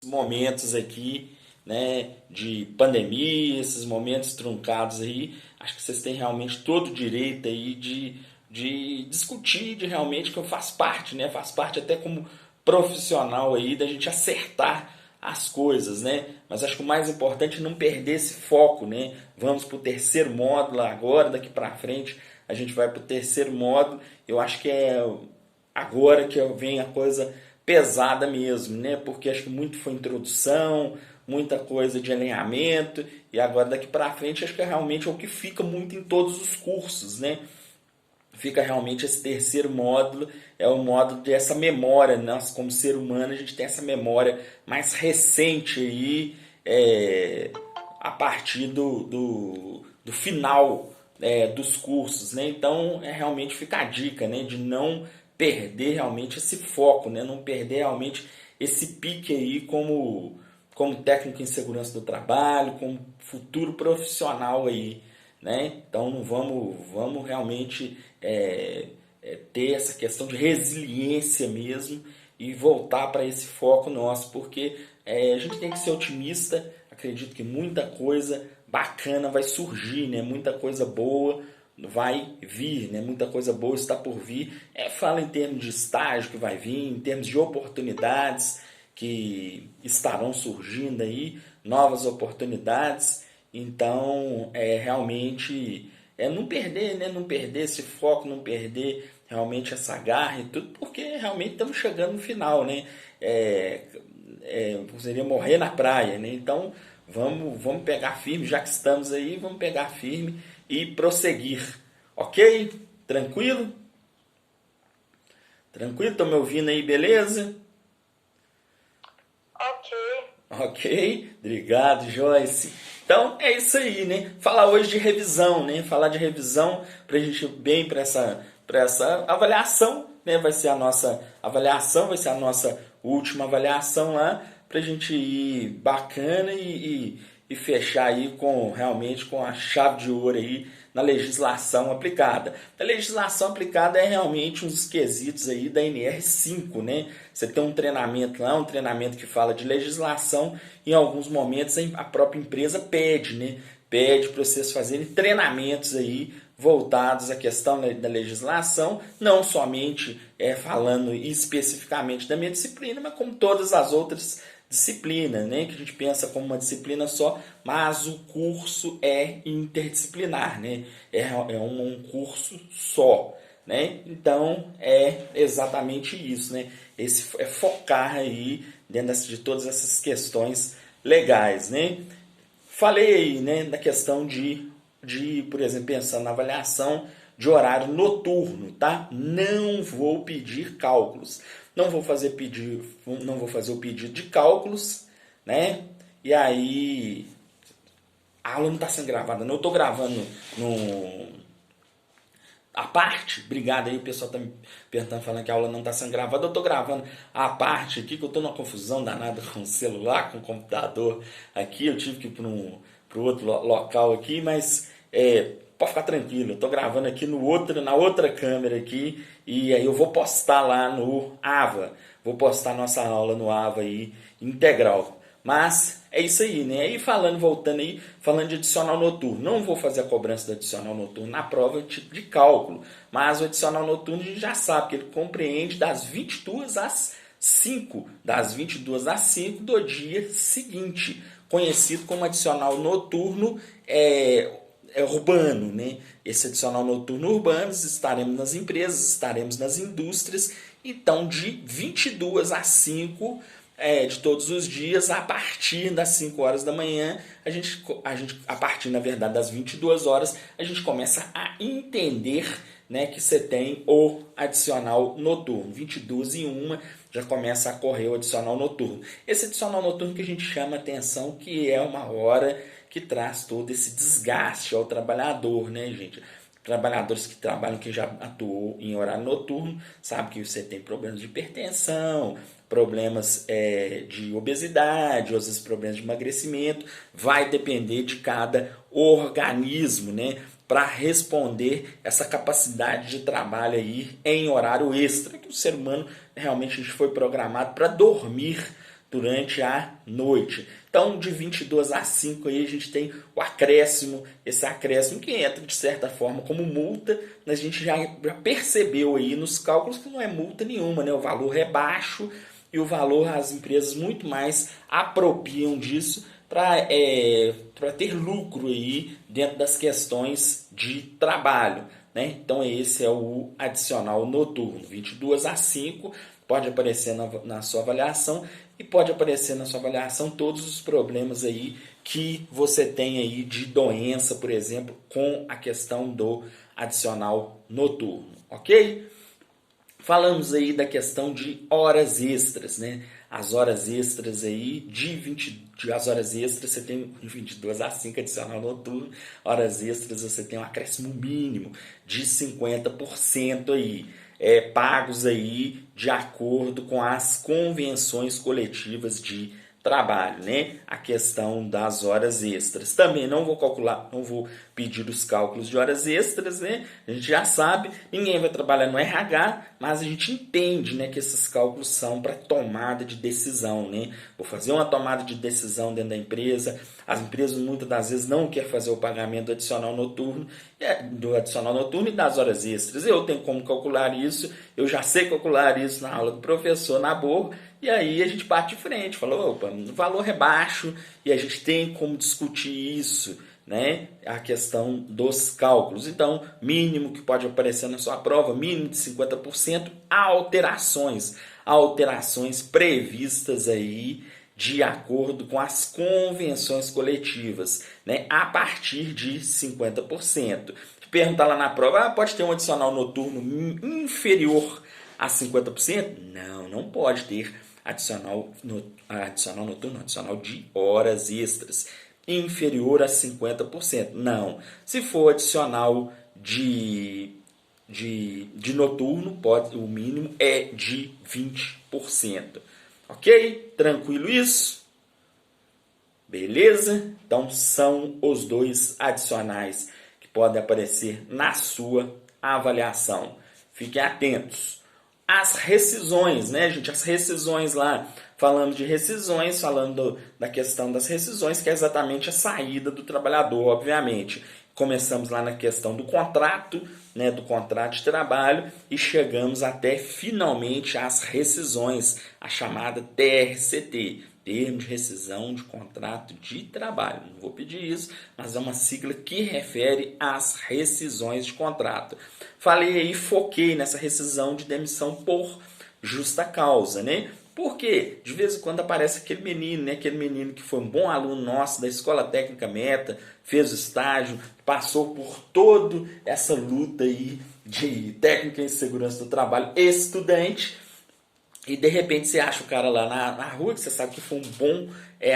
momentos aqui, né, de pandemia, esses momentos truncados aí, acho que vocês têm realmente todo o direito aí de discutir, de realmente que faz parte, né, faz parte até como profissional aí da gente acertar as coisas, né? Mas acho que o mais importante é não perder esse foco, né? Vamos para o terceiro módulo agora, daqui para frente a gente vai para o terceiro módulo. Eu acho que é agora que vem a coisa pesada mesmo, né? Porque acho que muito foi introdução, muita coisa de alinhamento e agora daqui para frente acho que é realmente o que fica muito em todos os cursos, né? Fica realmente esse terceiro módulo, é o módulo dessa memória. Nós, como ser humano, a gente tem essa memória mais recente aí, a partir do final dos cursos, né? Então, realmente fica a dica, né? De não perder realmente esse foco, né? Não perder realmente esse pique aí como técnico em segurança do trabalho, como futuro profissional aí, né? Então não vamos realmente ter essa questão de resiliência mesmo e voltar para esse foco nosso, porque a gente tem que ser otimista. Acredito que muita coisa bacana vai surgir, né? Muita coisa boa vai vir, né? Muita coisa boa está por vir. Fala em termos de estágio que vai vir, em termos de oportunidades que estarão surgindo aí, novas oportunidades. Então, realmente não perder, né? Não perder esse foco, não perder realmente essa garra e tudo, porque realmente estamos chegando no final, né? Seria morrer na praia, né? Então, vamos pegar firme, já que estamos aí, vamos pegar firme e prosseguir. Ok? Tranquilo? Tranquilo? Estão me ouvindo aí, beleza? Ok. Ok, obrigado, Joyce. Então é isso aí, né? Falar hoje de revisão, né? Falar de revisão para a gente ir bem para essa avaliação, né? Vai ser a nossa avaliação, vai ser a nossa última avaliação lá para a gente ir bacana e fechar aí com realmente com a chave de ouro aí na legislação aplicada. A legislação aplicada é realmente um dos quesitos aí da NR5, né? Você tem um treinamento lá, um treinamento que fala de legislação, em alguns momentos a própria empresa pede, né? Pede para vocês fazerem treinamentos aí voltados à questão da legislação, não somente falando especificamente da minha disciplina, mas como todas as outras disciplina, né? Que a gente pensa como uma disciplina só, mas o curso é interdisciplinar, né? Um curso só, né? Então é exatamente isso, né? Esse é focar aí dentro de todas essas questões legais, né? Falei aí, né, da questão por exemplo, pensando na avaliação de horário noturno, tá? Não vou pedir cálculos. Não vou fazer o pedido de cálculos, né? E aí a aula não está sendo gravada, não. Eu estou gravando no a parte, obrigado aí, o pessoal tá me perguntando, falando que a aula não está sendo gravada. Eu estou gravando a parte aqui, que eu estou numa confusão danada com o celular, com o computador aqui. Eu tive que ir para outro local aqui, mas pode ficar tranquilo. Eu estou gravando aqui na outra câmera aqui, e aí eu vou postar lá no AVA. Vou postar nossa aula no AVA aí, integral. Mas é isso aí, né? Aí voltando aí, falando de adicional noturno. Não vou fazer a cobrança do adicional noturno na prova de cálculo, mas o adicional noturno a gente já sabe que ele compreende das 22 às 5, do dia seguinte, conhecido como adicional noturno urbano, né? Esse adicional noturno urbano, estaremos nas empresas, estaremos nas indústrias, então de 22 às 5 de todos os dias, a partir das 5 horas da manhã, a partir, na verdade, das 22 horas, a gente começa a entender, né, que você tem o adicional noturno. 22 e 1 já começa a correr o adicional noturno. Esse adicional noturno que a gente chama atenção, que é uma hora que traz todo esse desgaste ao trabalhador, né, gente? Trabalhadores que trabalham, que já atuou em horário noturno, sabe que você tem problemas de hipertensão, problemas de obesidade, às vezes problemas de emagrecimento. Vai depender de cada organismo, né, para responder essa capacidade de trabalho aí em horário extra, que o ser humano realmente a gente foi programado para dormir durante a noite. Então, de 22 a 5 aí a gente tem o acréscimo, esse acréscimo que entra de certa forma como multa, mas a gente já percebeu aí nos cálculos que não é multa nenhuma, né? O valor é baixo e o valor as empresas muito mais apropriam disso para ter lucro aí dentro das questões de trabalho, né? Então esse é o adicional noturno, 22 a 5, pode aparecer na sua avaliação e pode aparecer na sua avaliação todos os problemas aí que você tem aí de doença, por exemplo, com a questão do adicional noturno, ok? Falamos aí da questão de horas extras, né? As horas extras aí, as horas extras você tem de 22 a 5 adicional noturno, horas extras você tem um acréscimo mínimo de 50% aí, pagos aí de acordo com as convenções coletivas de trabalho, né? A questão das horas extras. Também não vou calcular, não vou pedir os cálculos de horas extras, né? A gente já sabe, ninguém vai trabalhar no RH, mas a gente entende, né, que esses cálculos são para tomada de decisão, né? Vou fazer uma tomada de decisão dentro da empresa. As empresas muitas das vezes não querem fazer o pagamento do adicional noturno e das horas extras. Eu tenho como calcular isso, eu já sei calcular isso na aula do professor Nabor, e aí a gente parte de frente, falou, opa, o valor é baixo e a gente tem como discutir isso, né? A questão dos cálculos. Então, mínimo que pode aparecer na sua prova, mínimo de 50%, alterações previstas aí de acordo com as convenções coletivas, né? A partir de 50%. Perguntar lá na prova, pode ter um adicional noturno inferior a 50%? Não, não pode ter adicional noturno, adicional de horas extras inferior a 50%. Não. Se for adicional de noturno, o mínimo é de 20%. Ok? Tranquilo isso? Beleza? Então são os dois adicionais que podem aparecer na sua avaliação. Fiquem atentos. As rescisões, né, gente? As rescisões lá, falando de rescisões, falando da questão das rescisões, que é exatamente a saída do trabalhador, obviamente. Começamos lá na questão do contrato, né, do contrato de trabalho, e chegamos até finalmente às rescisões, a chamada TRCT, termo de rescisão de contrato de trabalho. Não vou pedir isso, mas é uma sigla que refere às rescisões de contrato. Falei aí, foquei nessa rescisão de demissão por justa causa, né? Porque de vez em quando aparece aquele menino, né? Aquele menino que foi um bom aluno nosso da Escola Técnica Meta, fez o estágio, passou por toda essa luta aí de técnica em segurança do trabalho, estudante, e de repente você acha o cara lá na rua, que você sabe que foi um bom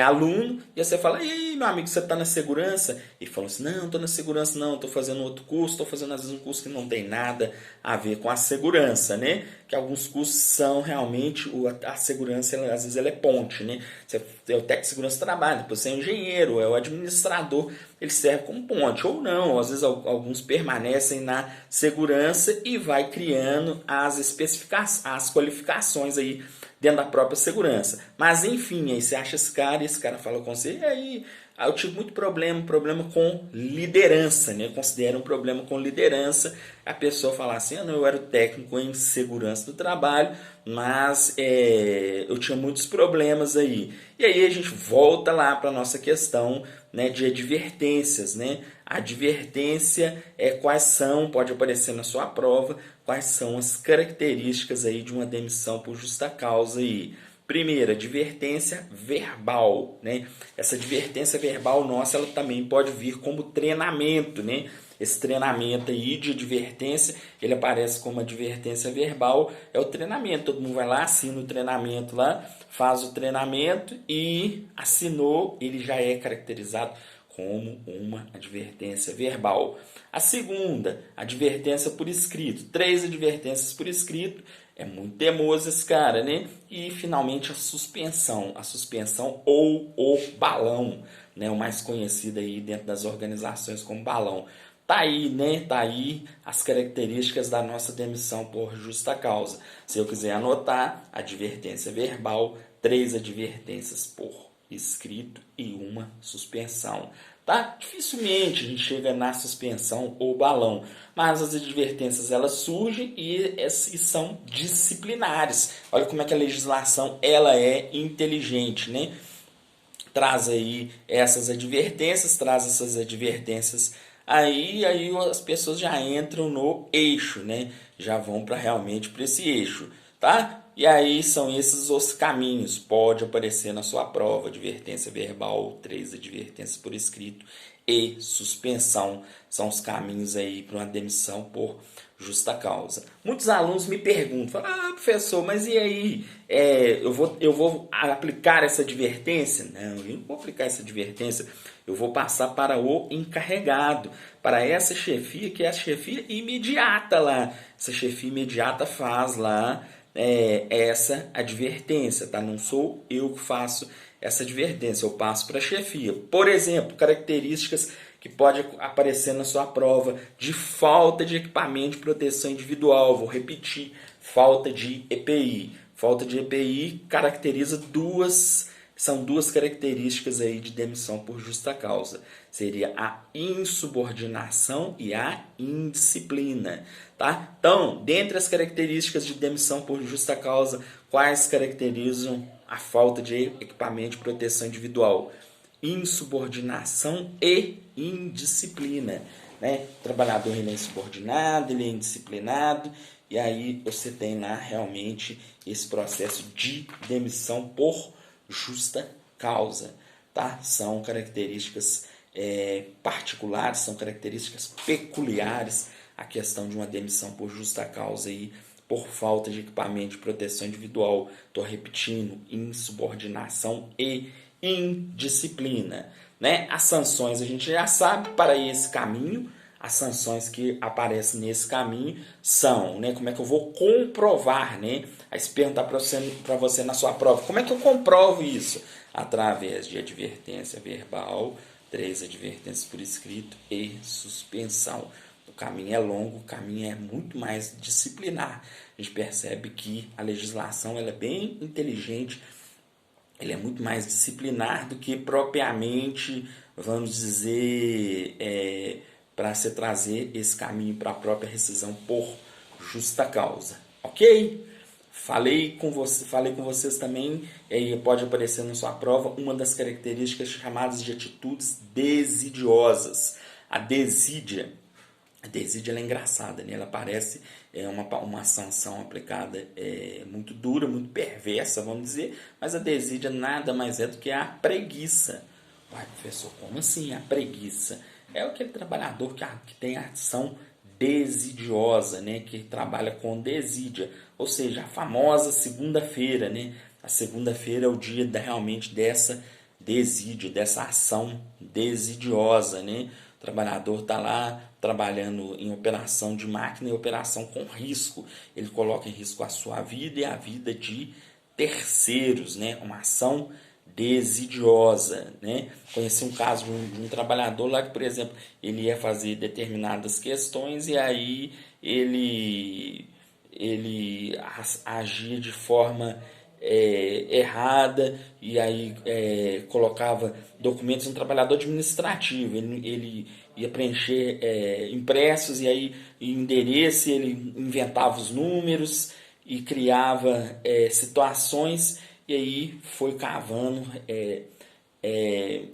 aluno, e você fala, e aí, meu amigo, você está na segurança? E falou assim, não estou na segurança não, estou fazendo outro curso, estou fazendo às vezes um curso que não tem nada a ver com a segurança, né? Que alguns cursos são realmente, a segurança, às vezes ela é ponte, né? Você é o técnico de segurança do trabalho, depois você é o engenheiro, é o administrador, ele serve como ponte, ou não, às vezes alguns permanecem na segurança e vai criando as qualificações aí dentro da própria segurança. Mas enfim, aí você acha esse cara fala com você, e aí eu tive muito problema com liderança, né? Eu considero um problema com liderança. A pessoa fala assim, não, eu era o técnico em segurança do trabalho, mas eu tinha muitos problemas aí. E aí a gente volta lá para a nossa questão, né, de advertências, né? Advertência quais são, pode aparecer na sua prova, quais são as características aí de uma demissão por justa causa aí. Primeiro, advertência verbal, né? Essa advertência verbal nossa, ela também pode vir como treinamento, né? Esse treinamento aí de advertência, ele aparece como advertência verbal, é o treinamento. Todo mundo vai lá, assina o treinamento lá, faz o treinamento e assinou, ele já é caracterizado como uma advertência verbal. A segunda, advertência por escrito. 3 advertências por escrito. É muito teimoso esse cara, né? E finalmente a suspensão ou o balão, né? O mais conhecido aí dentro das organizações como balão. Tá aí, né? Tá aí as características da nossa demissão por justa causa. Se eu quiser anotar, advertência verbal, 3 advertências por escrito e uma suspensão. Tá? Dificilmente a gente chega na suspensão ou balão, mas as advertências elas surgem e são disciplinares. Olha como é que a legislação ela é inteligente, né? Traz aí essas advertências, aí as pessoas já entram no eixo, né? Já vão para realmente para esse eixo, tá? E aí são esses os caminhos. Pode aparecer na sua prova advertência verbal, 3 advertências por escrito e suspensão. São os caminhos aí para uma demissão por justa causa. Muitos alunos me perguntam, falam, professor, mas e aí? Eu vou aplicar essa advertência? Não, eu não vou aplicar essa advertência. Eu vou passar para o encarregado, para essa chefia, que é a chefia imediata lá. Essa chefia imediata faz lá essa advertência, tá? Não sou eu que faço essa advertência, eu passo para a chefia. Por exemplo, características que pode aparecer na sua prova de falta de equipamento de proteção individual. Vou repetir, falta de EPI. Falta de EPI são duas características aí de demissão por justa causa. Seria a insubordinação e a indisciplina, tá? Então, dentre as características de demissão por justa causa, quais caracterizam a falta de equipamento de proteção individual? Insubordinação e indisciplina, né? O trabalhador ele é insubordinado, ele é indisciplinado, e aí você tem lá realmente esse processo de demissão por justa causa, tá? São características particulares, são características peculiares à questão de uma demissão por justa causa aí, por falta de equipamento de proteção individual. Estou repetindo, insubordinação e indisciplina, né? As sanções a gente já sabe para esse caminho. As sanções que aparecem nesse caminho são, né? Como é que eu vou comprovar, né? Aí se perguntar para você na sua prova, como é que eu comprovo isso? Através de advertência verbal, 3 advertências por escrito e suspensão. O caminho é longo, o caminho é muito mais disciplinar. A gente percebe que a legislação ela é bem inteligente, ele é muito mais disciplinar do que propriamente, vamos dizer, para se trazer esse caminho para a própria rescisão por justa causa, ok? Falei com vocês também, pode aparecer na sua prova, uma das características chamadas de atitudes desidiosas. A desídia ela é engraçada, né? Ela parece uma sanção aplicada muito dura, muito perversa, vamos dizer, mas a desídia nada mais é do que a preguiça. Uai, professor, como assim a preguiça? É aquele trabalhador que tem ação desidiosa, né? Que trabalha com desídia, ou seja, a famosa segunda-feira, né? A segunda-feira é o dia realmente dessa desídia, dessa ação desidiosa, né? O trabalhador está lá trabalhando em operação de máquina e operação com risco. Ele coloca em risco a sua vida e a vida de terceiros, né? Uma ação desidiosa, né? Conheci um caso de um trabalhador lá que, por exemplo, ele ia fazer determinadas questões e aí ele agia de forma errada e aí colocava documentos, um trabalhador administrativo, ele ia preencher impressos e aí endereço, ele inventava os números e criava situações e aí foi cavando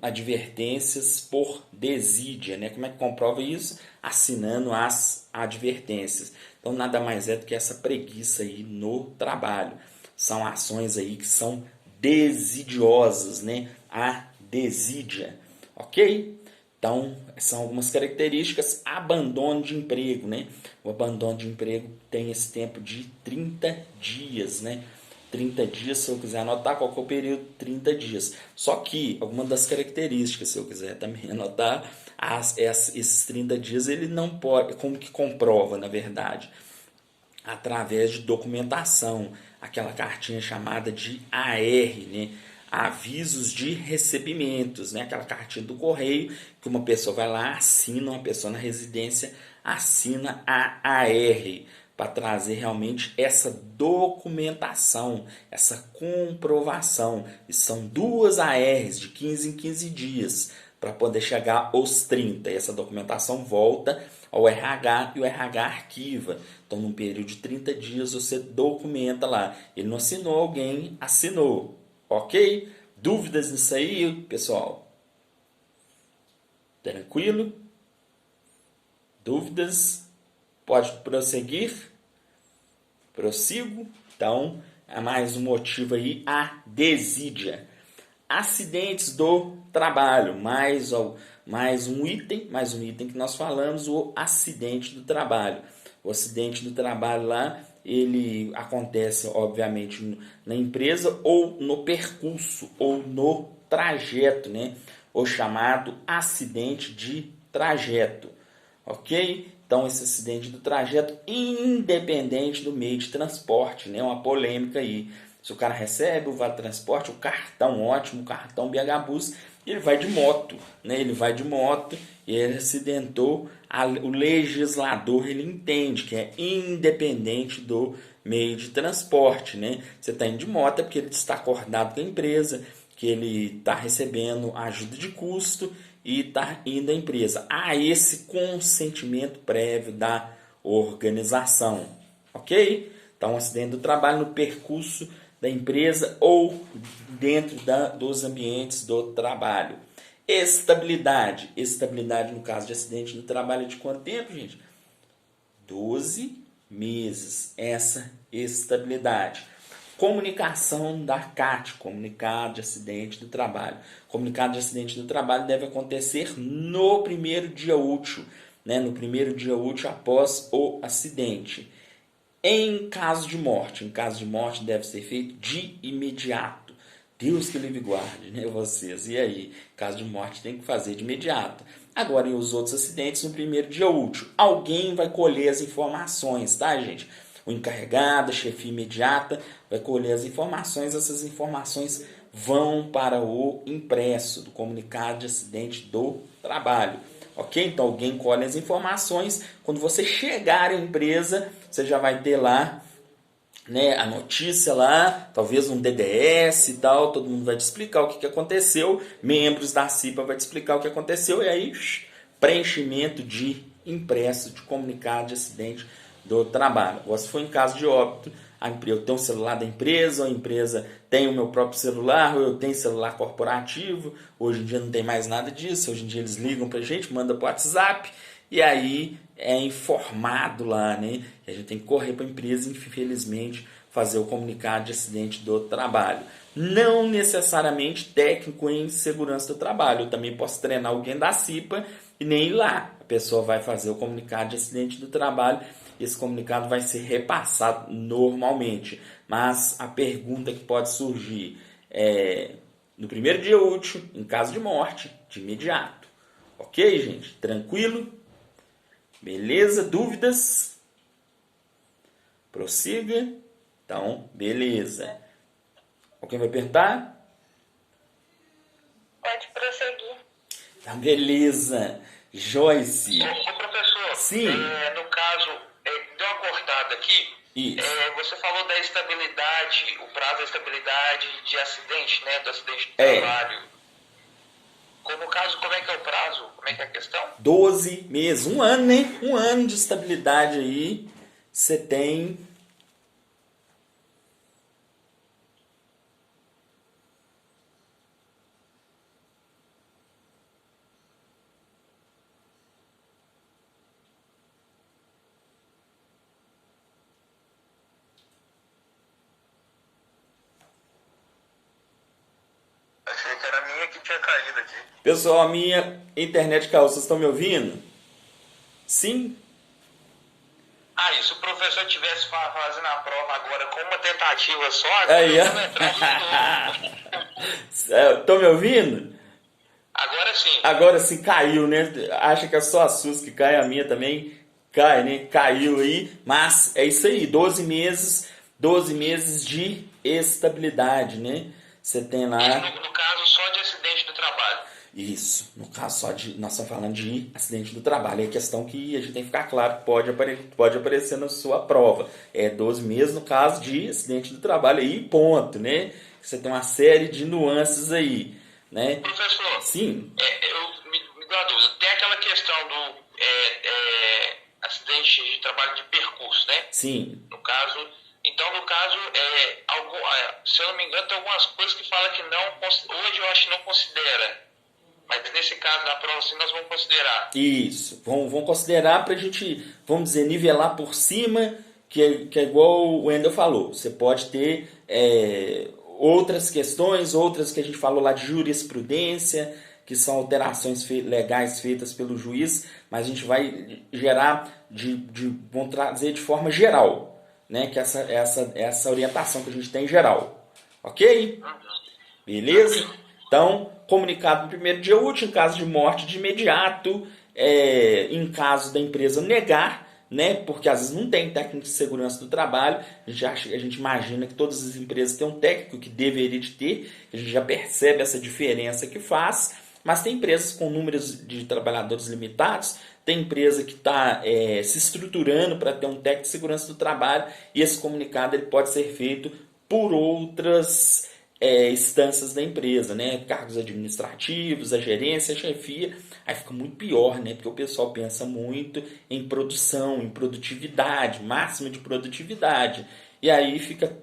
advertências por desídia, né? Como é que comprova isso? Assinando as advertências. Então nada mais é do que essa preguiça aí no trabalho. São ações aí que são desidiosas, né? A desídia, ok? Então, são algumas características. Abandono de emprego, né? O abandono de emprego tem esse tempo de 30 dias, né? 30 dias, se eu quiser anotar qual que é o período, 30 dias. Só que, alguma das características, se eu quiser também anotar, esses 30 dias ele não pode, como que comprova, na verdade? Através de documentação, aquela cartinha chamada de AR, né? Avisos de recebimentos, né? Aquela cartinha do correio que uma pessoa vai lá, assina, uma pessoa na residência assina a AR, para trazer realmente essa documentação, essa comprovação. E são 2 ARs de 15 em 15 dias para poder chegar aos 30. E essa documentação volta ao RH e o RH arquiva. Então, num período de 30 dias, você documenta lá. Ele não assinou, alguém assinou. Ok? Dúvidas nisso aí, pessoal? Tranquilo? Dúvidas? Pode prosseguir? Prossigo? Então, é mais um motivo aí, a desídia. Acidentes do trabalho, mais um item que nós falamos, o acidente do trabalho. O acidente do trabalho lá, ele acontece, obviamente, na empresa ou no percurso, ou no trajeto, né? O chamado acidente de trajeto, ok? Então, esse acidente do trajeto, independente do meio de transporte, né? Uma polêmica aí. Se o cara recebe o vale transporte, o cartão ótimo, o cartão BH Bus, ele vai de moto, né? Ele vai de moto e ele acidentou. O legislador, ele entende que é independente do meio de transporte, né? Você está indo de moto é porque ele está acordado com a empresa, que ele está recebendo ajuda de custo e está indo à empresa. Há esse consentimento prévio da organização, ok? Então, um acidente do trabalho no percurso da empresa ou dentro dos ambientes do trabalho. Estabilidade. Estabilidade no caso de acidente do trabalho é de quanto tempo, gente? 12 meses. Essa estabilidade. Comunicação da CAT, comunicado de acidente do trabalho. Comunicado de acidente do trabalho deve acontecer no primeiro dia útil, né? No primeiro dia útil após o acidente. Em caso de morte deve ser feito de imediato. Deus que livre guarde, né, vocês? E aí, caso de morte tem que fazer de imediato. Agora, em os outros acidentes, no primeiro dia útil, alguém vai colher as informações, tá, gente? O encarregado, a chefia imediata, vai colher as informações. Essas informações vão para o impresso do comunicado de acidente do trabalho. Ok? Então, alguém colhe as informações. Quando você chegar à empresa, você já vai ter lá, né, a notícia lá, talvez um DDS e tal, todo mundo vai te explicar o que aconteceu, membros da CIPA vai te explicar o que aconteceu, e aí preenchimento de impresso de comunicado de acidente do trabalho. Ou se for em caso de óbito, eu tenho um celular da empresa, a empresa tem o meu próprio celular, ou eu tenho celular corporativo. Hoje em dia não tem mais nada disso, hoje em dia eles ligam pra gente, mandam pro WhatsApp, e aí é informado lá, né? A gente tem que correr para a empresa, infelizmente, fazer o comunicado de acidente do trabalho. Não necessariamente técnico em segurança do trabalho. Eu também posso treinar alguém da CIPA e nem ir lá. A pessoa vai fazer o comunicado de acidente do trabalho e esse comunicado vai ser repassado normalmente. Mas a pergunta que pode surgir é no primeiro dia útil, em caso de morte, de imediato. Ok, gente? Tranquilo? Beleza? Dúvidas? Prossiga. Então, beleza. Alguém vai perguntar? Pode prosseguir. Então, beleza. Joyce. Ô, professor, Sim. No caso, deu uma cortada aqui. Isso. Você falou da estabilidade, o prazo da estabilidade de acidente, né? Do acidente de trabalho. No caso, como é que é o prazo? Como é que é a questão? 12 meses. Um ano, né? Um ano de estabilidade aí. Você tem. Achei que era a minha que tinha caído aqui. Pessoal, a minha internet caiu. Vocês estão me ouvindo? Sim? E se o professor estivesse fazendo a prova agora com uma tentativa só, Aí, eu vou entrar de novo. Estão me ouvindo? Agora sim. Agora sim caiu, né? Acha que é só a SUS que cai, a minha também cai, né? Caiu aí, mas é isso aí, 12 meses de estabilidade, né? Você tem lá... No caso, só de acidente do trabalho. Isso, no caso nós estamos falando de acidente do trabalho. É questão que a gente tem que ficar claro que pode aparecer na sua prova. É 12 meses no caso de acidente do trabalho aí, ponto, né? Você tem uma série de nuances aí, né? Professor, sim. Me dá uma dúvida. Tem aquela questão do acidente de trabalho de percurso, né? Sim. No caso, se eu não me engano, tem algumas coisas que falam que não, hoje eu acho que não considera. Mas nesse caso, na prova, sim, nós vamos considerar. Isso, vamos considerar para a gente, vamos dizer, nivelar por cima, que é igual o Wendel falou. Você pode ter outras questões, outras que a gente falou lá de jurisprudência, que são alterações legais feitas pelo juiz, mas a gente vai gerar, vamos trazer de forma geral, né? Que essa orientação que a gente tem em geral. Ok? Beleza? Então, comunicado no primeiro dia útil, em caso de morte de imediato, em caso da empresa negar, né? Porque às vezes não tem técnico de segurança do trabalho, a gente imagina que todas as empresas têm um técnico que deveria de ter, a gente já percebe essa diferença que faz, mas tem empresas com números de trabalhadores limitados, tem empresa que está se estruturando para ter um técnico de segurança do trabalho, e esse comunicado ele pode ser feito por outras instâncias da empresa, né? Cargos administrativos, a gerência, a chefia, aí fica muito pior, né? Porque o pessoal pensa muito em produção, em produtividade, máximo de produtividade, e aí fica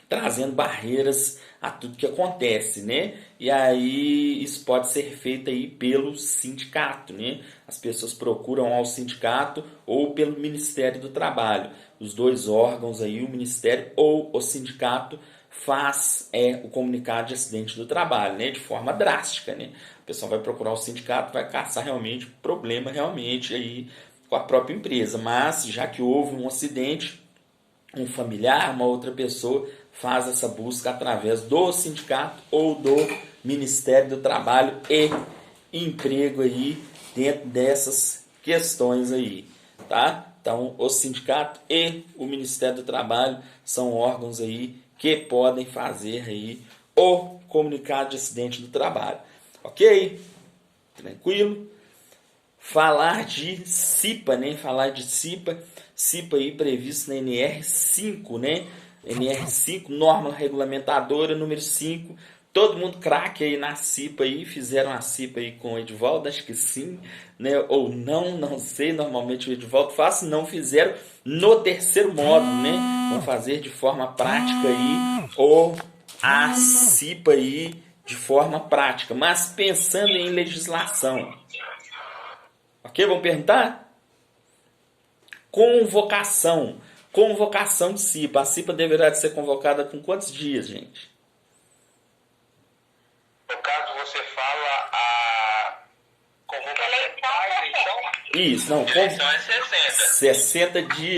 trazendo barreiras a tudo que acontece, né? E aí isso pode ser feito aí pelo sindicato, né? As pessoas procuram ao sindicato ou pelo Ministério do Trabalho. Os dois órgãos aí, o Ministério ou o sindicato, faz o comunicado de acidente do trabalho, né? De forma drástica, né? O pessoal vai procurar o sindicato, vai caçar realmente problema realmente aí com a própria empresa. Mas já que houve um acidente, um familiar, uma outra pessoa faz essa busca através do sindicato ou do Ministério do Trabalho e Emprego aí dentro dessas questões aí, tá? Então, o sindicato e o Ministério do Trabalho são órgãos aí que podem fazer aí o comunicado de acidente do trabalho. Ok? Tranquilo? Falar de CIPA, né? CIPA aí previsto na NR5, né? NR5, norma regulamentadora número 5. Todo mundo craque aí na CIPA aí, fizeram a CIPA aí com o Edivaldo, acho que sim, né? Ou não sei, normalmente o Edivaldo faz, se não fizeram no terceiro módulo, né? Vão fazer de forma prática aí, ou a CIPA aí de forma prática, mas pensando em legislação. Ok? Vamos perguntar? Convocação de CIPA. A CIPA deverá ser convocada com quantos dias, gente? No caso, você fala a convocação. Isso, não. Eleição é 60. 60 dias.